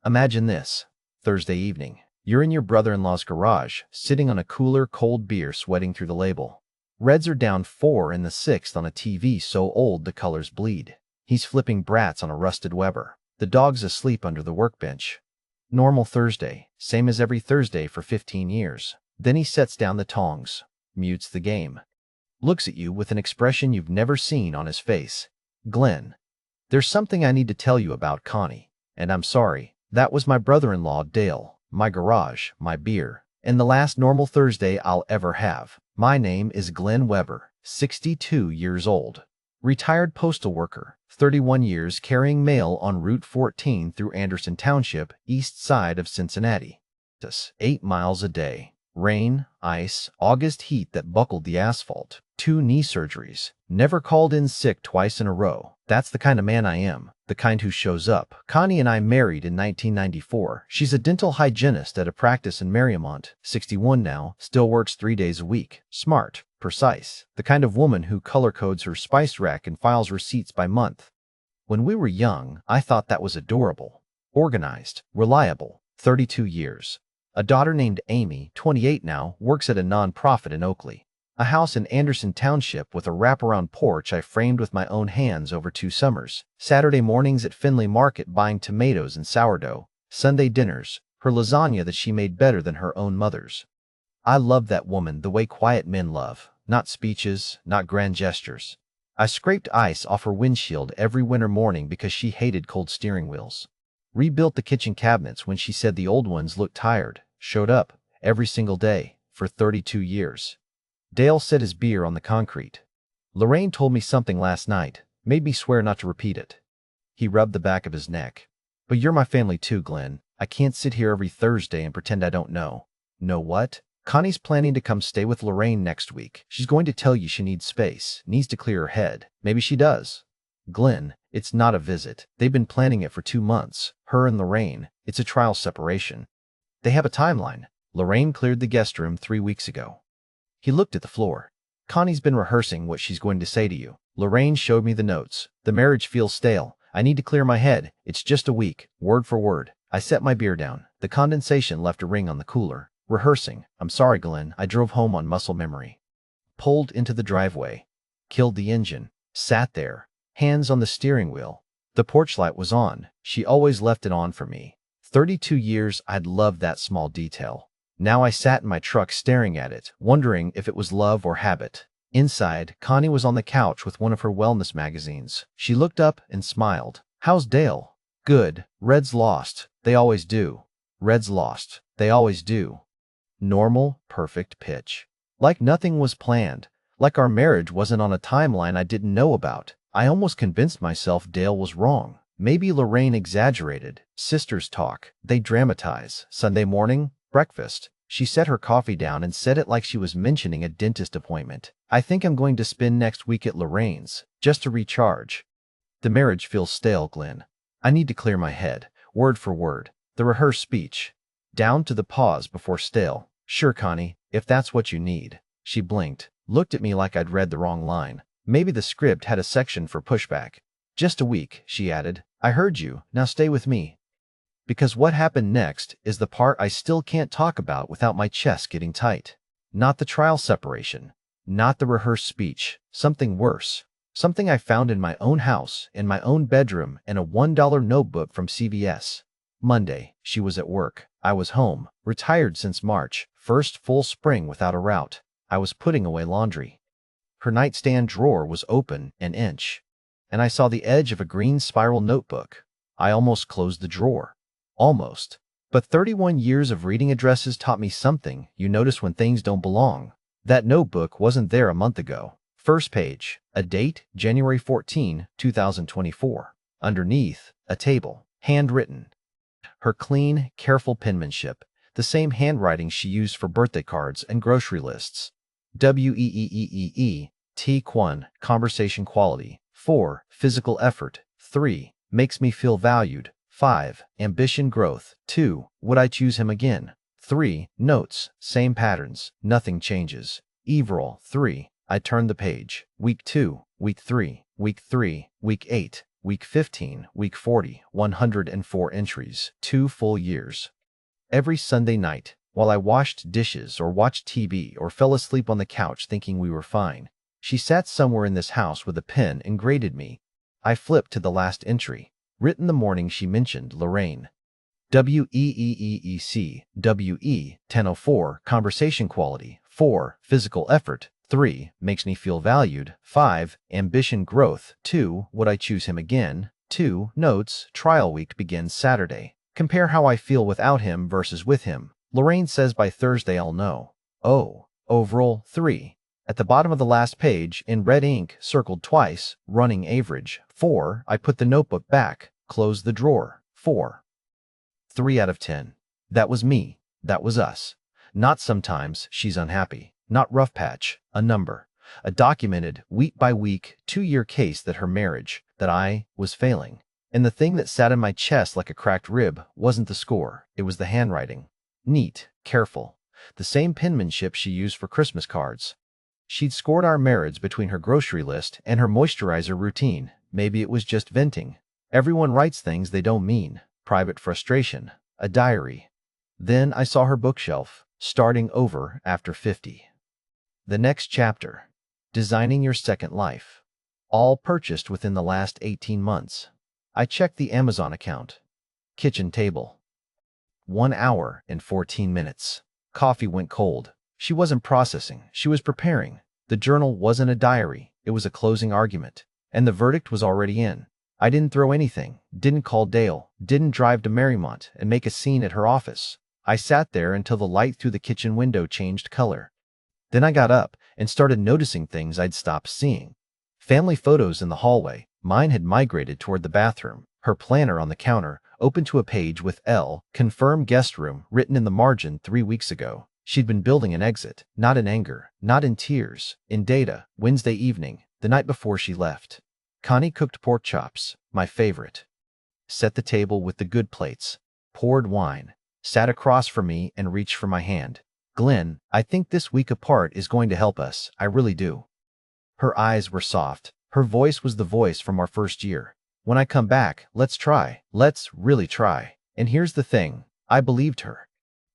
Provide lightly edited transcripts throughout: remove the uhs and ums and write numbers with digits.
Imagine this. Thursday evening. You're in your brother-in-law's garage, sitting on a cooler, cold beer sweating through the label. Reds are down 4 in the 6th on a TV so old the colors bleed. He's flipping Bratz on a rusted Weber. The dog's asleep under the workbench. Normal Thursday, same as every Thursday for 15 years. Then he sets down the tongs, mutes the game, looks at you with an expression you've never seen on his face. Glenn, there's something I need to tell you about Connie. And I'm sorry, that was my brother-in-law Dale, my garage, my beer, and the last normal Thursday I'll ever have. My name is Glenn Weber, 62 years old. Retired postal worker, 31 years carrying mail on Route 14 through Anderson Township, east side of Cincinnati. 8 miles a day. Rain, ice, August heat that buckled the asphalt. 2 knee surgeries. Never called in sick twice in a row. That's the kind of man I am, the kind who shows up. Connie and I married in 1994. She's a dental hygienist at a practice in Mariemont, 61 now, still works 3 days a week. Smart, precise, the kind of woman who color codes her spice rack and files receipts by month. When we were young, I thought that was adorable. Organized, reliable, 32 years. A daughter named Amy, 28 now, works at a non-profit in Oakley. A house in Anderson Township with a wraparound porch I framed with my own hands over 2 summers. Saturday mornings at Findlay Market buying tomatoes and sourdough. Sunday dinners, her lasagna that she made better than her own mother's. I love that woman the way quiet men love. Not speeches, not grand gestures. I scraped ice off her windshield every winter morning because she hated cold steering wheels. Rebuilt the kitchen cabinets when she said the old ones looked tired. Showed up every single day for 32 years. Dale set his beer on the concrete. Lorraine told me something last night, made me swear not to repeat it. He rubbed the back of his neck. But you're my family too, Glenn. I can't sit here every Thursday and pretend I don't know. Know what? Connie's planning to come stay with Lorraine next week. She's going to tell you she needs space, needs to clear her head. Maybe she does. Glenn, it's not a visit. They've been planning it for 2 months. Her and Lorraine. It's a trial separation. They have a timeline. Lorraine cleared the guest room 3 weeks ago. He looked at the floor. Connie's been rehearsing what she's going to say to you. Lorraine showed me the notes. The marriage feels stale. I need to clear my head. It's just a week, word for word. I set my beer down. The condensation left a ring on the cooler. Rehearsing. I'm sorry, Glenn. I drove home on muscle memory. Pulled into the driveway. Killed the engine. Sat there. Hands on the steering wheel. The porch light was on. She always left it on for me. 32 years I'd loved that small detail. Now I sat in my truck staring at it, wondering if it was love or habit. Inside, Connie was on the couch with one of her wellness magazines. She looked up and smiled. How's Dale? Good. Reds lost. They always do. Reds lost. They always do. Normal, perfect pitch. Like nothing was planned. Like our marriage wasn't on a timeline I didn't know about. I almost convinced myself Dale was wrong. Maybe Lorraine exaggerated. Sisters talk. They dramatize. Sunday morning, breakfast. She set her coffee down and said it like she was mentioning a dentist appointment. I think I'm going to spend next week at Lorraine's, just to recharge. The marriage feels stale, Glenn. I need to clear my head, word for word. The rehearsed speech. Down to the pause before stale. Sure, Connie, if that's what you need. She blinked, looked at me like I'd read the wrong line. Maybe the script had a section for pushback. Just a week, she added. I heard you, now stay with me. Because what happened next is the part I still can't talk about without my chest getting tight. Not the trial separation. Not the rehearsed speech. Something worse. Something I found in my own house, in my own bedroom, in a $1 notebook from CVS. Monday, she was at work. I was home, retired since March, first full spring without a route. I was putting away laundry. Her nightstand drawer was open an inch, and I saw the edge of a green spiral notebook. I almost closed the drawer. Almost. But 31 years of reading addresses taught me something you notice when things don't belong. That notebook wasn't there a month ago. First page, a date, January 14, 2024. Underneath, a table, handwritten. Her clean, careful penmanship, the same handwriting she used for birthday cards and grocery lists. T1, conversation quality. 4, physical effort. 3, makes me feel valued. 5, ambition growth. 2, would I choose him again? 3, notes, same patterns, nothing changes. Everall. 3, I turned the page. Week 2, week 3, week 3, week 8, week 15, week 40, 104 entries, 2 full years. Every Sunday night, while I washed dishes or watched TV or fell asleep on the couch thinking we were fine, she sat somewhere in this house with a pen and graded me. I flipped to the last entry, written the morning she mentioned Lorraine. WEEEEC, WE, 1004, conversation quality, 4, physical effort, 3, makes me feel valued, 5, ambition growth, 2, would I choose him again, 2, notes, trial week begins Saturday. Compare how I feel without him versus with him. Lorraine says by Thursday I'll know. Oh, overall, 3. At the bottom of the last page, in red ink, circled twice, running average, 4, I put the notebook back, closed the drawer, 4. 3 out of 10. That was me. That was us. Not sometimes she's unhappy. Not rough patch. A number. A documented, week by week, 2-year case that her marriage, that I, was failing. And the thing that sat in my chest like a cracked rib wasn't the score. It was the handwriting. Neat, careful. The same penmanship she used for Christmas cards. She'd scored our marriage between her grocery list and her moisturizer routine. Maybe it was just venting. Everyone writes things they don't mean. Private frustration. A diary. Then I saw her bookshelf, starting over after 50. The next chapter. Designing Your Second Life. All purchased within the last 18 months. I checked the Amazon account. Kitchen table. 1 hour and 14 minutes. Coffee went cold. She wasn't processing. She was preparing. The journal wasn't a diary. It was a closing argument. And the verdict was already in. I didn't throw anything, didn't call Dale, didn't drive to Marymount and make a scene at her office. I sat there until the light through the kitchen window changed color. Then I got up and started noticing things I'd stopped seeing. Family photos in the hallway. Mine had migrated toward the bathroom. Her planner on the counter, open to a page with L, confirm guest room, written in the margin 3 weeks ago. She'd been building an exit, not in anger, not in tears, in data, Wednesday evening, the night before she left. Connie cooked pork chops, my favorite. Set the table with the good plates. Poured wine. Sat across from me and reached for my hand. Glenn, I think this week apart is going to help us. I really do. Her eyes were soft. Her voice was the voice from our first year. When I come back, let's try. Let's really try. And here's the thing. I believed her.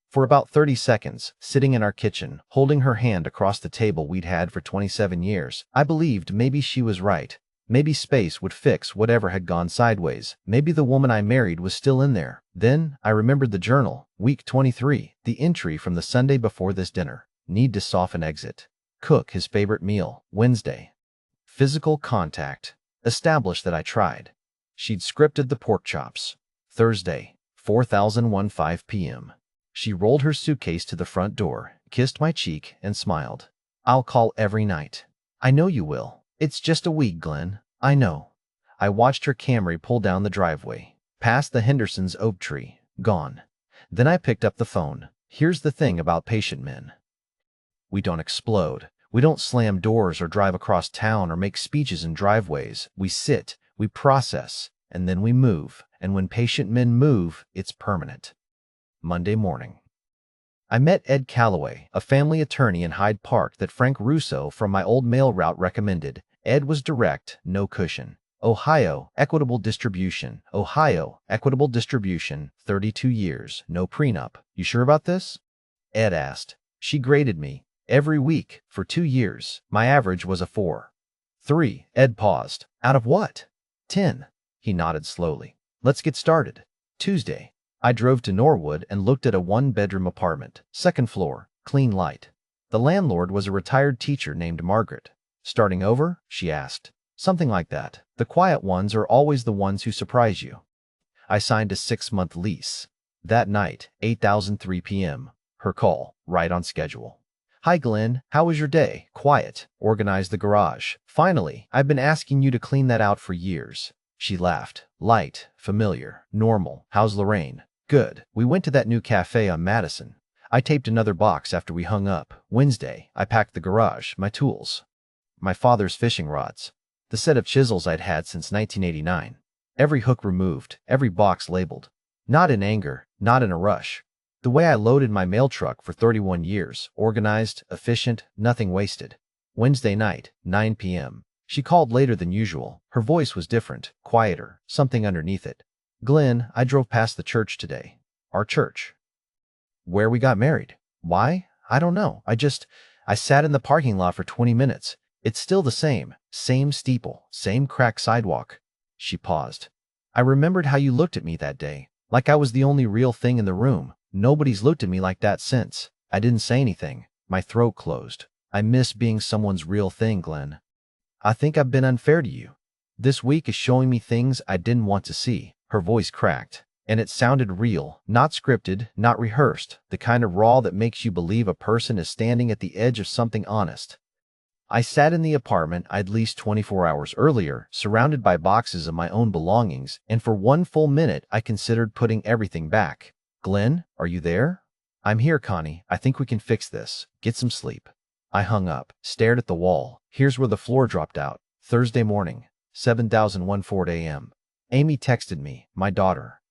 For about 30 seconds, sitting in our kitchen, holding her hand across the table we'd had for 27 years, I believed maybe she was right. Maybe space would fix whatever had gone sideways. Maybe the woman I married was still in there. Then I remembered the journal, week 23, the entry from the Sunday before this dinner. Need to soften exit. Cook his favorite meal, Wednesday. Physical contact. Establish that I tried. She'd scripted the pork chops. Thursday, 4015 p.m. She rolled her suitcase to the front door, kissed my cheek, and smiled. I'll call every night. I know you will. It's just a week, Glenn. I know. I watched her Camry pull down the driveway, past the Henderson's oak tree, gone. Then I picked up the phone. Here's the thing about patient men. We don't explode. We don't slam doors or drive across town or make speeches in driveways. We sit, we process, and then we move. And when patient men move, it's permanent. Monday morning. I met Ed Calloway, a family attorney in Hyde Park that Frank Russo from my old mail route recommended. Ed was direct, no cushion. Ohio, equitable distribution. Ohio, equitable distribution, 32 years, no prenup. You sure about this? Ed asked. She graded me. Every week, for 2 years, my average was a 4. 3. Ed paused. Out of what? 10. He nodded slowly. Let's get started. Tuesday. I drove to Norwood and looked at a 1-bedroom apartment, 2nd floor, clean light. The landlord was a retired teacher named Margaret. Starting over? She asked. Something like that. The quiet ones are always the ones who surprise you. I signed a 6-month lease. That night, 8:03 p.m. Her call, right on schedule. Hi Glenn, how was your day? Quiet. Organized the garage. Finally, I've been asking you to clean that out for years. She laughed. Light, familiar, normal. How's Lorraine? Good. We went to that new cafe on Madison. I taped another box after we hung up. Wednesday, I packed the garage, my tools. My father's fishing rods. The set of chisels I'd had since 1989. Every hook removed, every box labeled. Not in anger, not in a rush. The way I loaded my mail truck for 31 years, organized, efficient, nothing wasted. Wednesday night, 9 p.m. She called later than usual. Her voice was different, quieter, something underneath it. Glenn, I drove past the church today. Our church. Where we got married. Why? I don't know. I sat in the parking lot for 20 minutes. It's still the same. Same steeple, same cracked sidewalk. She paused. I remembered how you looked at me that day, like I was the only real thing in the room. Nobody's looked at me like that since. I didn't say anything. My throat closed. I miss being someone's real thing, Glenn. I think I've been unfair to you. This week is showing me things I didn't want to see. Her voice cracked, and it sounded real, not scripted, not rehearsed, the kind of raw that makes you believe a person is standing at the edge of something honest. I sat in the apartment I'd leased 24 hours earlier, surrounded by boxes of my own belongings, and for one full minute I considered putting everything back. Glenn, are you there? I'm here, Connie. I think we can fix this. Get some sleep. I hung up, stared at the wall. Here's where the floor dropped out. Thursday morning, 7:01 a.m. Amy texted me, my daughter.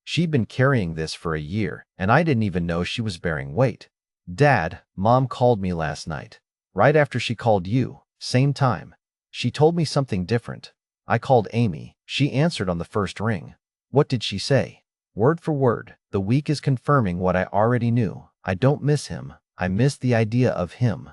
She'd been carrying this for a year, and I didn't even know she was bearing weight. Dad, Mom called me last night. Right after she called you. Same time. She told me something different. I called Amy. She answered on the first ring. What did she say? Word for word, the week is confirming what I already knew. I don't miss him. I miss the idea of him.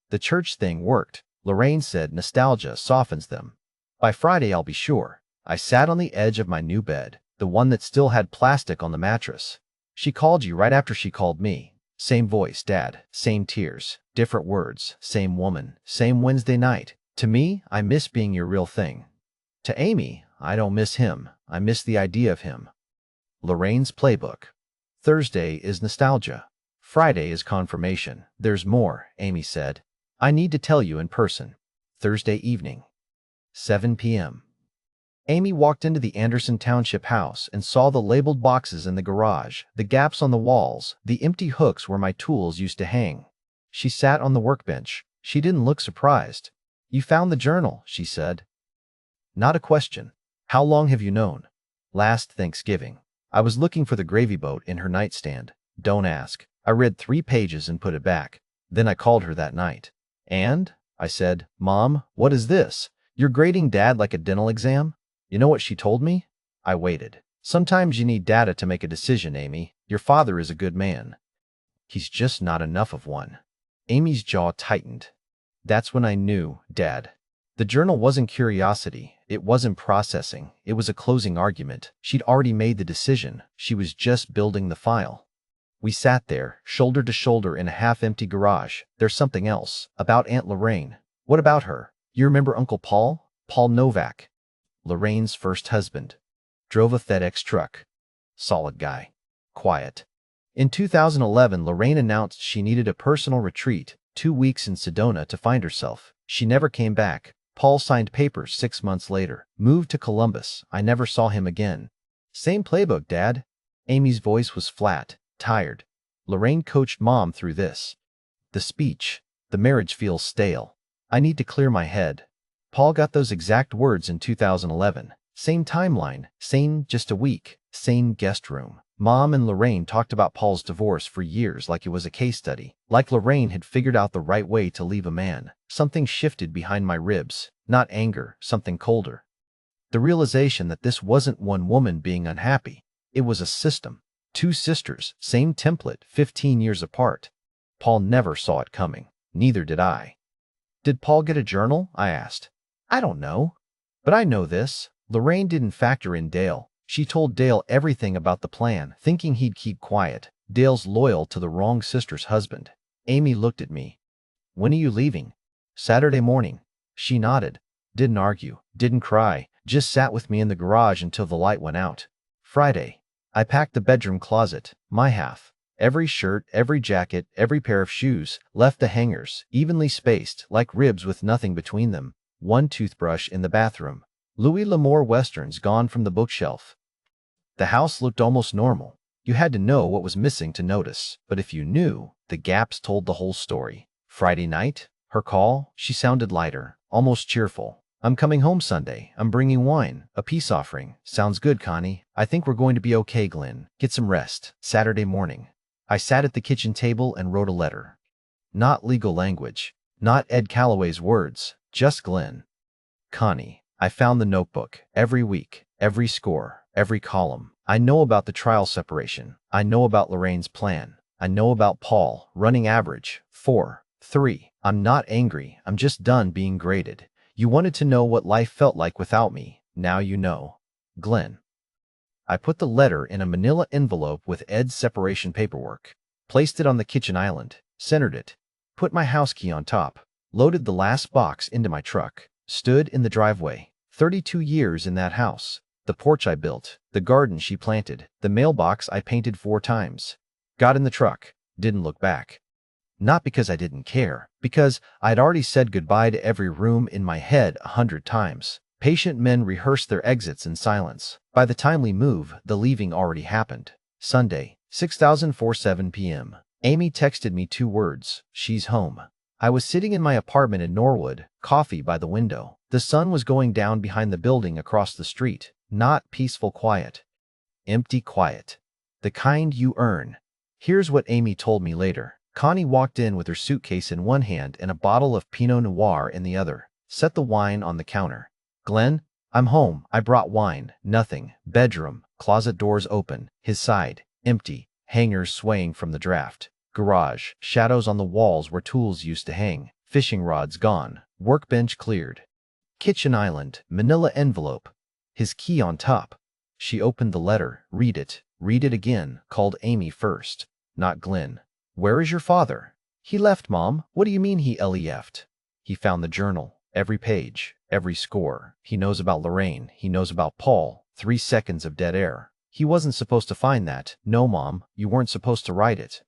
The church thing worked. Lorraine said nostalgia softens them. By Friday I'll be sure. I sat on the edge of my new bed, the one that still had plastic on the mattress. She called you right after she called me. Same voice, Dad. Same tears. Different words. Same woman. Same Wednesday night. To me, I miss being your real thing. To Amy, I don't miss him. I miss the idea of him. Lorraine's playbook. Thursday is nostalgia. Friday is confirmation. There's more, Amy said. I need to tell you in person. Thursday evening. 7 p.m. Amy walked into the Anderson Township house and saw the labeled boxes in the garage, the gaps on the walls, the empty hooks where my tools used to hang. She sat on the workbench. She didn't look surprised. You found the journal, she said. Not a question. How long have you known? Last Thanksgiving. I was looking for the gravy boat in her nightstand. Don't ask. I read 3 pages and put it back. Then I called her that night. And? I said, Mom, what is this? You're grading Dad like a dental exam? You know what she told me? I waited. Sometimes you need data to make a decision, Amy. Your father is a good man. He's just not enough of one. Amy's jaw tightened. That's when I knew, Dad. The journal wasn't curiosity. It wasn't processing. It was a closing argument. She'd already made the decision. She was just building the file. We sat there, shoulder to shoulder in a half-empty garage. There's something else. About Aunt Lorraine. What about her? You remember Uncle Paul? Paul Novak. Lorraine's first husband. Drove a FedEx truck. Solid guy. Quiet. In 2011, Lorraine announced she needed a personal retreat, 2 weeks in Sedona to find herself. She never came back. Paul signed papers 6 months later. Moved to Columbus. I never saw him again. Same playbook, Dad. Amy's voice was flat, tired. Lorraine coached Mom through this. The speech. The marriage feels stale. I need to clear my head. Paul got those exact words in 2011. Same timeline, same just a week, same guest room. Mom and Lorraine talked about Paul's divorce for years like it was a case study, like Lorraine had figured out the right way to leave a man. Something shifted behind my ribs, not anger, something colder. The realization that this wasn't one woman being unhappy. It was a system. 2 sisters, same template, 15 years apart. Paul never saw it coming. Neither did I. Did Paul get a journal? I asked. I don't know. But I know this. Lorraine didn't factor in Dale. She told Dale everything about the plan, thinking he'd keep quiet. Dale's loyal to the wrong sister's husband. Amy looked at me. When are you leaving? Saturday morning. She nodded. Didn't argue. Didn't cry. Just sat with me in the garage until the light went out. Friday. I packed the bedroom closet. My half. Every shirt, every jacket, every pair of shoes. Left the hangers, evenly spaced, like ribs with nothing between them. 1 toothbrush in the bathroom. Louis L'Amour Westerns gone from the bookshelf. The house looked almost normal. You had to know what was missing to notice. But if you knew, the gaps told the whole story. Friday night, her call, she sounded lighter, almost cheerful. I'm coming home Sunday. I'm bringing wine, a peace offering. Sounds good, Connie. I think we're going to be okay, Glenn. Get some rest. Saturday morning. I sat at the kitchen table and wrote a letter. Not legal language. Not Ed Calloway's words. Just Glenn. Connie, I found the notebook. Every week, every score, every column. I know about the trial separation. I know about Lorraine's plan. I know about Paul, running average, 4.3. I'm not angry. I'm just done being graded. You wanted to know what life felt like without me. Now you know. Glenn. I put the letter in a manila envelope with Ed's separation paperwork, placed it on the kitchen island, centered it, put my house key on top, loaded the last box into my truck, stood in the driveway. 32 years in that house. The porch I built, the garden she planted, the mailbox I painted 4 times. Got in the truck, didn't look back. Not because I didn't care, because I'd already said goodbye to every room in my head 100 times. Patient men rehearse their exits in silence. By the time we move, the leaving already happened. Sunday, 6:07 p.m. Amy texted me 2 words, she's home. I was sitting in my apartment in Norwood, coffee by the window. The sun was going down behind the building across the street. Not peaceful quiet. Empty quiet. The kind you earn. Here's what Amy told me later. Connie walked in with her suitcase in one hand and a bottle of Pinot Noir in the other. Set the wine on the counter. Glenn, I'm home. I brought wine. Nothing. Bedroom. Closet doors open. His side. Empty. Hangers swaying from the draft. Garage. Shadows on the walls where tools used to hang. Fishing rods gone. Workbench cleared. Kitchen island. Manila envelope. His key on top. She opened the letter. Read it. Read it again. Called Amy first. Not Glenn. Where is your father? He left, Mom. What do you mean he left? He found the journal. Every page. Every score. He knows about Lorraine. He knows about Paul. 3 seconds of dead air. He wasn't supposed to find that. No, Mom. You weren't supposed to write it.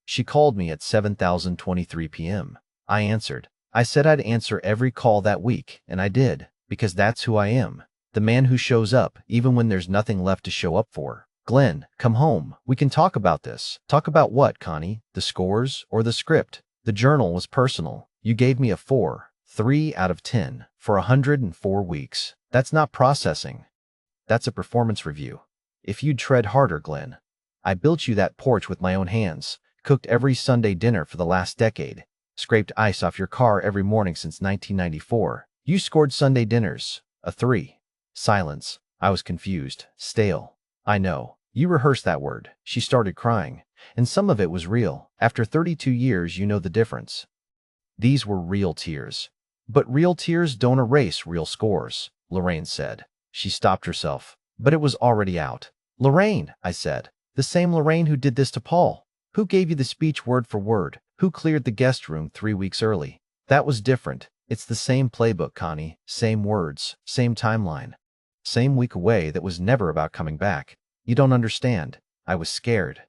She called me at 7:23 p.m. I answered. I said I'd answer every call that week, and I did, because that's who I am. The man who shows up, even when there's nothing left to show up for. Glenn, come home. We can talk about this. Talk about what, Connie? The scores or the script? The journal was personal. You gave me a 4.3 out of 10 for 104 weeks. That's not processing. That's a performance review. If you'd tread harder, Glenn. I built you that porch with my own hands, cooked every Sunday dinner for the last decade, scraped ice off your car every morning since 1994. You scored Sunday dinners. A 3. Silence. I was confused. Stale. I know. You rehearsed that word. She started crying. And some of it was real. After 32 years, you know the difference. These were real tears. But real tears don't erase real scores, Lorraine said. She stopped herself. But it was already out. Lorraine, I said. The same Lorraine who did this to Paul. Who gave you the speech word for word? Who cleared the guest room 3 weeks early? That was different. It's the same playbook, Connie. Same words. Same timeline. Same week away that was never about coming back. You don't understand. I was scared.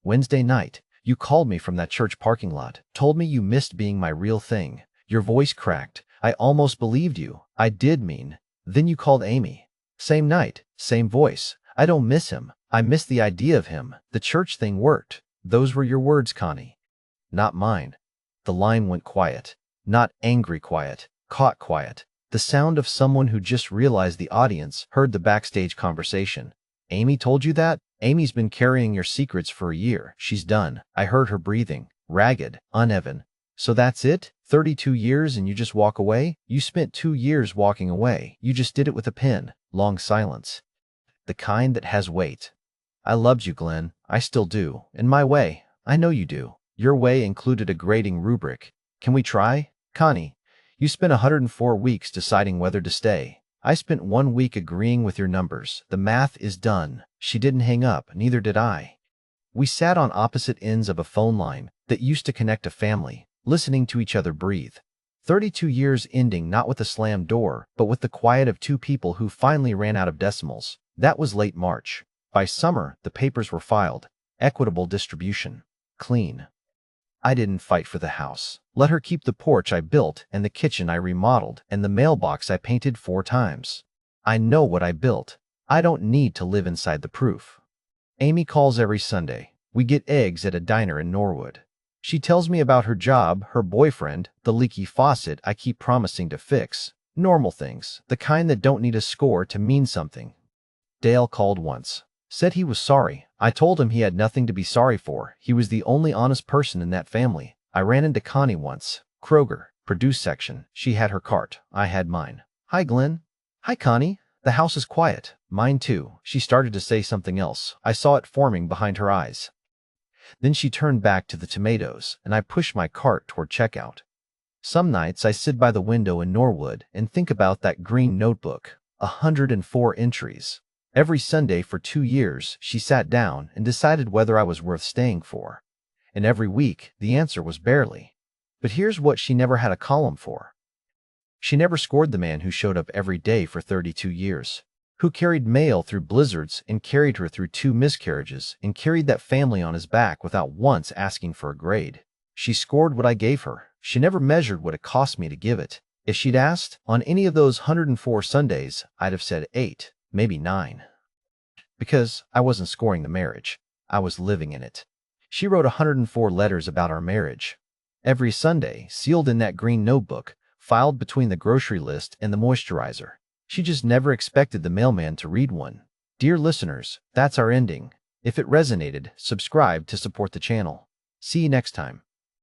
Wednesday night, you called me from that church parking lot, told me you missed being my real thing. Your voice cracked. I almost believed you. I did mean. Then you called Amy. Same night, same voice. I don't miss him. I miss the idea of him. The church thing worked. Those were your words, Connie. Not mine. The line went quiet. Not angry quiet. Caught quiet. The sound of someone who just realized the audience heard the backstage conversation. Amy told you that? Amy's been carrying your secrets for a year. She's done. I heard her breathing. Ragged. Uneven. So that's it? 32 years and you just walk away? You spent 2 years walking away. You just did it with a pen. Long silence. The kind that has weight. I loved you, Glenn. I still do. In my way. I know you do. Your way included a grading rubric. Can we try? Connie, you spent 104 weeks deciding whether to stay. I spent 1 week agreeing with your numbers. The math is done. She didn't hang up, neither did I. We sat on opposite ends of a phone line that used to connect a family, listening to each other breathe. 32 years ending not with a slammed door, but with the quiet of 2 people who finally ran out of decimals. That was late March. By summer, the papers were filed. Equitable distribution. Clean. I didn't fight for the house. Let her keep the porch I built and the kitchen I remodeled and the mailbox I painted 4 times. I know what I built. I don't need to live inside the proof. Amy calls every Sunday. We get eggs at a diner in Norwood. She tells me about her job, her boyfriend, the leaky faucet I keep promising to fix. Normal things, the kind that don't need a score to mean something. Dale called once. Said he was sorry. I told him he had nothing to be sorry for. He was the only honest person in that family. I ran into Connie once. Kroger, produce section. She had her cart. I had mine. Hi, Glenn. Hi, Connie. The house is quiet. Mine too. She started to say something else. I saw it forming behind her eyes. Then she turned back to the tomatoes, and I pushed my cart toward checkout. Some nights I sit by the window in Norwood and think about that green notebook, 104 entries. Every Sunday for 2 years, she sat down and decided whether I was worth staying for. And every week, the answer was barely. But here's what she never had a column for. She never scored the man who showed up every day for 32 years, who carried mail through blizzards and carried her through 2 miscarriages and carried that family on his back without once asking for a grade. She scored what I gave her. She never measured what it cost me to give it. If she'd asked, on any of those 104 Sundays, I'd have said 8, maybe 9. Because I wasn't scoring the marriage. I was living in it. She wrote 104 letters about our marriage. Every Sunday, sealed in that green notebook, filed between the grocery list and the moisturizer. She just never expected the mailman to read one. Dear listeners, that's our ending. If it resonated, subscribe to support the channel. See you next time.